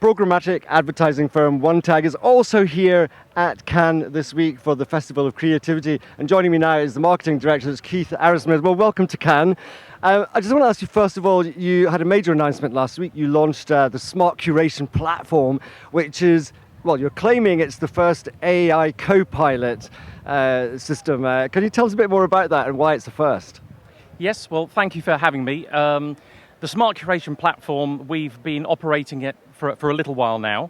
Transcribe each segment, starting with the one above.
programmatic advertising firm OneTag is also here at Cannes this week for the Festival of Creativity. And joining me now is the marketing director, it's Keith Arrowsmith. Well, welcome to Cannes. I just want to ask you, first of all, you had a major announcement last week. You launched the Smart Curation platform, which is, well, you're claiming it's the first AI co-pilot system. Can you tell us a bit more about that and why it's the first? Yes, well, thank you for having me. The Smart Curation platform, we've been operating it for a little while now,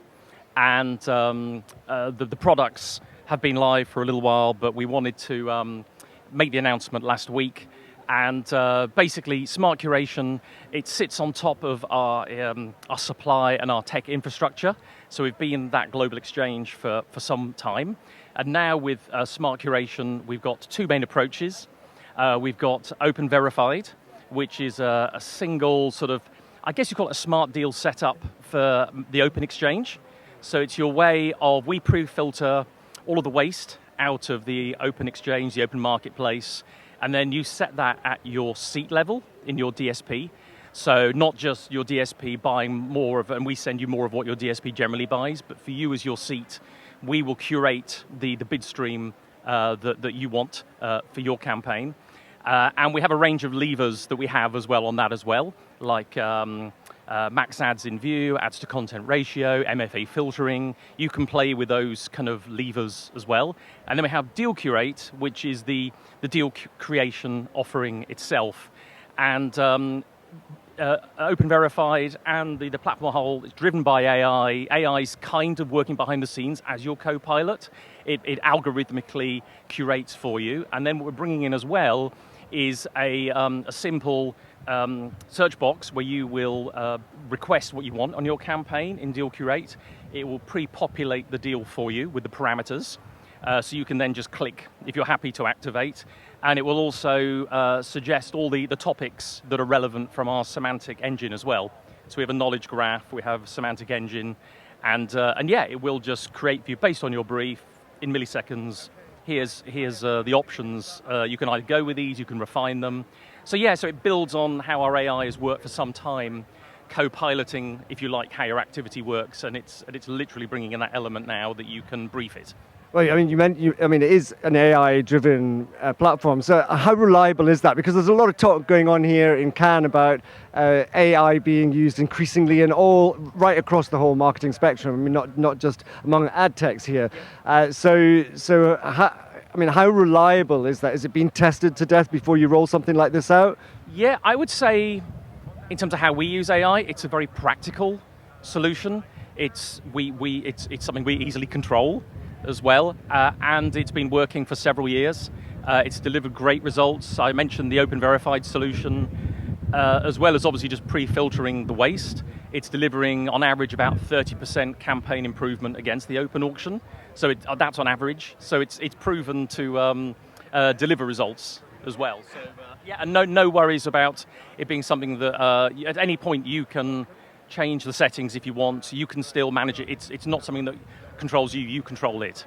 and the products have been live for a little while, but we wanted to make the announcement last week. And basically, Smart Curation, it sits on top of our supply and our tech infrastructure. So we've been that global exchange for some time. And now with Smart Curation, we've got two main approaches. We've got Open Verified, which is a single sort of, I guess you call it a smart deal setup for the open exchange. So it's your way of, we pre-filter all of the waste out of the open exchange, the open marketplace, and then you set that at your seat level in your DSP. So not just your DSP buying more of, and we send you more of what your DSP generally buys, but for you as your seat, we will curate the bid stream that you want for your campaign. And we have a range of levers that we have as well on that as well, like max ads in view, ads to content ratio, MFA filtering. You can play with those kind of levers as well. And then we have Deal Curate, which is the deal creation offering itself. And Open Verified and the platform whole is driven by AI. AI is kind of working behind the scenes as your co-pilot. It algorithmically curates for you. And then what we're bringing in as well is a simple search box where you will request what you want on your campaign in Deal Curate. It will pre-populate the deal for you with the parameters. So you can then just click if you're happy to activate. And it will also suggest all the topics that are relevant from our semantic engine as well. So we have a knowledge graph, we have a semantic engine, and yeah, it will just create for you based on your brief in milliseconds. Here's the options. You can either go with these, you can refine them. So yeah, so it builds on how our AI has worked for some time, co-piloting, if you like, how your activity works, and it's literally bringing in that element now that you can brief it. Well, I mean, it is an AI-driven platform. So how reliable is that? Because there's a lot of talk going on here in Cannes about AI being used increasingly in right across the whole marketing spectrum. I mean, not just among ad techs here. How reliable is that? Is it being tested to death before you roll something like this out? Yeah, I would say, in terms of how we use AI, it's a very practical solution. It's something we easily control as well, and it's been working for several years. It's delivered great results. I mentioned the Open Verified solution, as well as obviously just pre-filtering the waste. It's delivering on average about 30% campaign improvement against the open auction. So that's on average. So it's proven to deliver results as well. So yeah, and no worries about it being something that at any point you can change the settings if you want. You can still manage it. It's not something that controls you, you control it.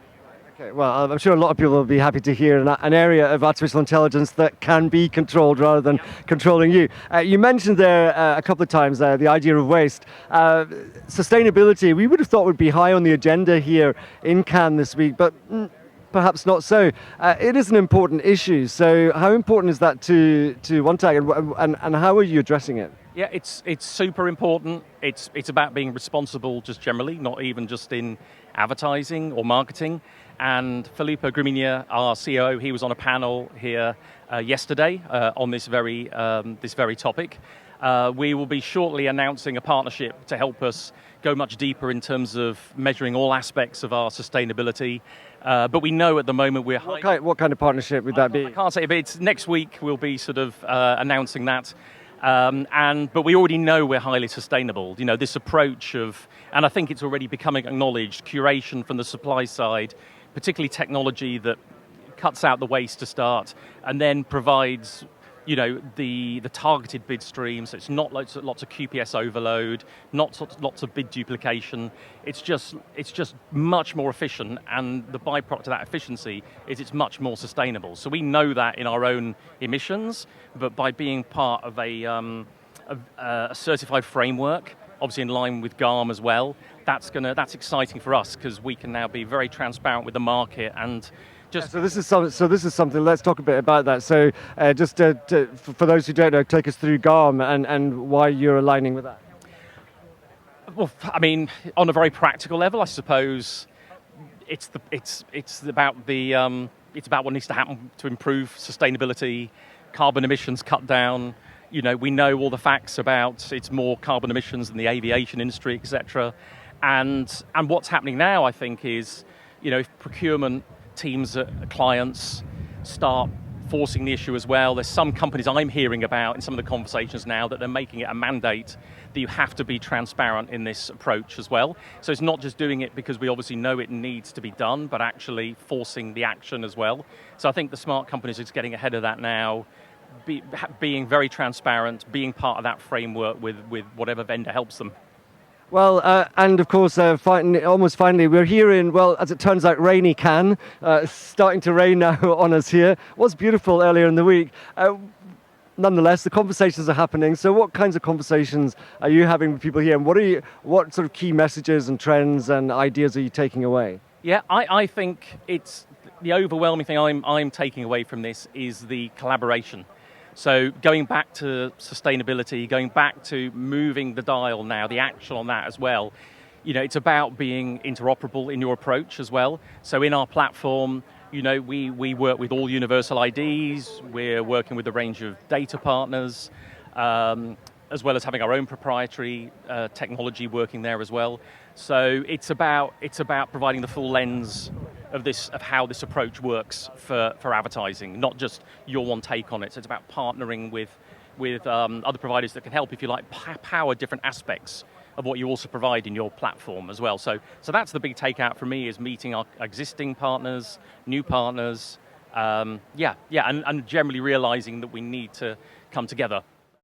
Okay, well, I'm sure a lot of people will be happy to hear an area of artificial intelligence that can be controlled rather than controlling you. You mentioned there a couple of times the idea of waste. Sustainability, we would have thought would be high on the agenda here in Cannes this week, but perhaps not so. It is an important issue. So how important is that to OneTag, and how are you addressing it? Yeah, it's super important. It's about being responsible just generally, not even just in advertising or marketing. And Filippo Grimigna, our CEO, he was on a panel here yesterday on this very topic. We will be shortly announcing a partnership to help us go much deeper in terms of measuring all aspects of our sustainability. But we know at the moment we're... What kind of partnership would that be? I can't say, but it's next week we'll be sort of announcing that. But we already know we're highly sustainable. You know, this approach of, and I think it's already becoming acknowledged, curation from the supply side, particularly technology that cuts out the waste to start, and then provides, you know, the targeted bid streams. So it's not lots of QPS overload, not lots of bid duplication. It's just much more efficient, and the byproduct of that efficiency is it's much more sustainable. So we know that in our own emissions, but by being part of a certified framework obviously in line with GARM as well. That's exciting for us because we can now be very transparent with the market and just. So this is something. Let's talk a bit about that. So for those who don't know, take us through GARM and why you're aligning with that. Well, I mean, on a very practical level, I suppose it's about what needs to happen to improve sustainability, carbon emissions cut down. You know, we know all the facts about it's more carbon emissions than the aviation industry, etc. And what's happening now, I think, is, you know, if procurement teams at clients start forcing the issue as well. There's some companies I'm hearing about in some of the conversations now that they're making it a mandate that you have to be transparent in this approach as well. So it's not just doing it because we obviously know it needs to be done, but actually forcing the action as well. So I think the smart companies are just getting ahead of that now, being very transparent, being part of that framework with whatever vendor helps them. Well, and of course, almost finally, we're here in, well, as it turns out, rainy Cannes. Starting to rain now on us here. It was beautiful earlier in the week. Nonetheless, the conversations are happening. So what kinds of conversations are you having with people here? And what sort of key messages and trends and ideas are you taking away? Yeah, I think it's the overwhelming thing I'm taking away from this is the collaboration. So going back to sustainability, going back to moving the dial now, the action on that as well. You know, it's about being interoperable in your approach as well. So in our platform, you know, we work with all universal IDs. We're working with a range of data partners, as well as having our own proprietary technology working there as well. So it's about providing the full lens of how this approach works for advertising, not just your one take on it. So it's about partnering with other providers that can help, if you like, power different aspects of what you also provide in your platform as well. So that's the big takeout for me, is meeting our existing partners, new partners, and generally realizing that we need to come together.